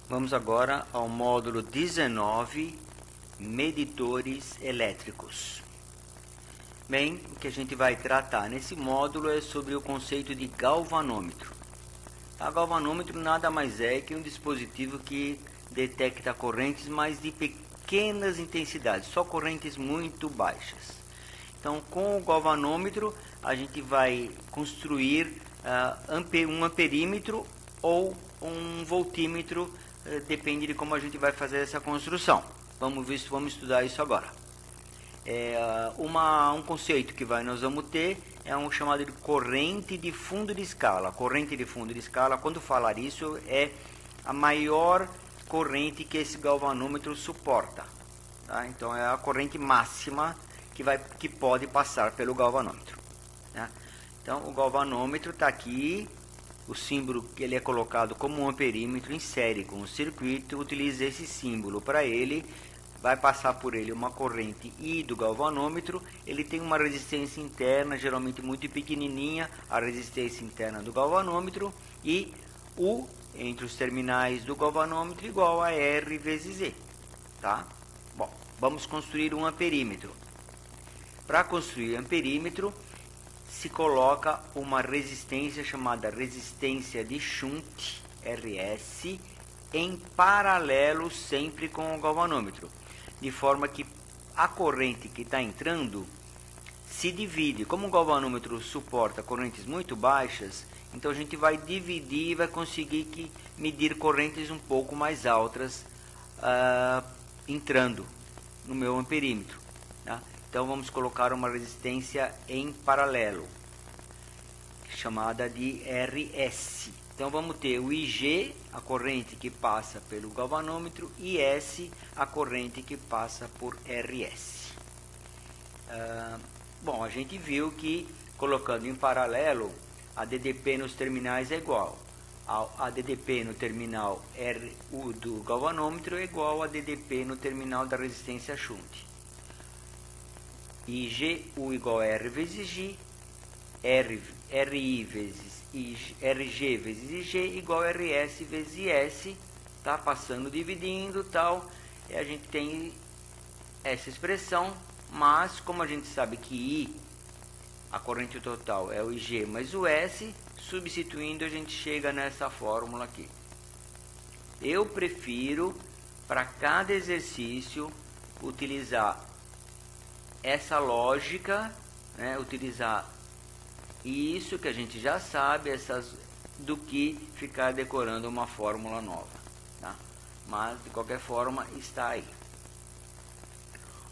Vamos agora ao módulo 19, medidores elétricos. Bem, o que a gente vai tratar nesse módulo é sobre o conceito de galvanômetro. O galvanômetro nada mais é que um dispositivo que detecta correntes, mas de pequenas intensidades, só correntes muito baixas. Então, com o galvanômetro, a gente vai construir um amperímetro ou um voltímetro, depende de como a gente vai fazer essa construção. Vamos estudar isso agora. Um conceito que nós vamos ter é um chamado de corrente de fundo de escala. Corrente de fundo de escala, quando falar isso, é a maior corrente que esse galvanômetro suporta. Tá? Então, é a corrente máxima que pode passar pelo galvanômetro. Tá? Então, o galvanômetro está aqui. O símbolo que ele é colocado como um amperímetro em série com o circuito, utiliza esse símbolo para ele. Vai passar por ele uma corrente I do galvanômetro. Ele tem uma resistência interna, geralmente muito pequenininha, a resistência interna do galvanômetro, e U entre os terminais do galvanômetro igual a R vezes Z. Tá? Bom, vamos construir um amperímetro. Para construir amperímetro, se coloca uma resistência chamada resistência de shunt, RS, em paralelo sempre com o galvanômetro, de forma que a corrente que está entrando se divide. Como o galvanômetro suporta correntes muito baixas, então a gente vai dividir e vai conseguir medir correntes um pouco mais altas entrando no meu amperímetro. Tá? Então vamos colocar uma resistência em paralelo, chamada de RS. Então vamos ter o IG, a corrente que passa pelo galvanômetro, e S, a corrente que passa por RS. Bom, a gente viu que colocando em paralelo, a DDP nos terminais é igual. A DDP no terminal RU do galvanômetro é igual a DDP no terminal da resistência shunt. IGU igual a R vezes G, RI vezes RG vezes IG igual a RS vezes IS, tá? Passando, dividindo, tal, e a gente tem essa expressão, mas como a gente sabe que I, a corrente total, é o IG mais o S, substituindo a gente chega nessa fórmula aqui. Eu prefiro, para cada exercício, utilizar essa lógica, né? Utilizar isso que a gente já sabe, do que ficar decorando uma fórmula nova. Tá? Mas, de qualquer forma, está aí.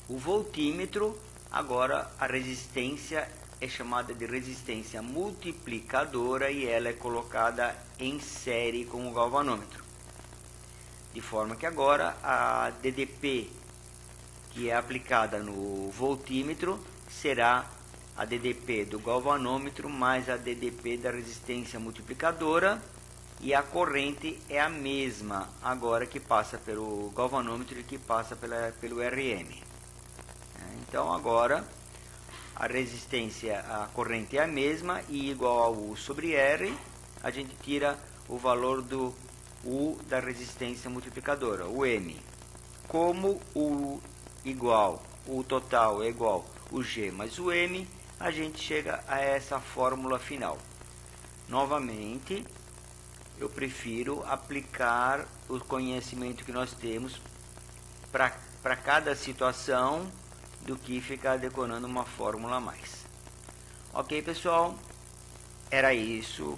O voltímetro, agora a resistência é chamada de resistência multiplicadora e ela é colocada em série com o galvanômetro. De forma que agora a DDP que é aplicada no voltímetro será a DDP do galvanômetro mais a DDP da resistência multiplicadora, e a corrente é a mesma agora que passa pelo galvanômetro e que passa pelo RM. Então agora a corrente é a mesma, e igual a U sobre R, a gente tira o valor do U da resistência multiplicadora, o M. Como o total é igual o G mais o M, a gente chega a essa fórmula final. Novamente, eu prefiro aplicar o conhecimento que nós temos para cada situação do que ficar decorando uma fórmula a mais. Ok, pessoal? Era isso.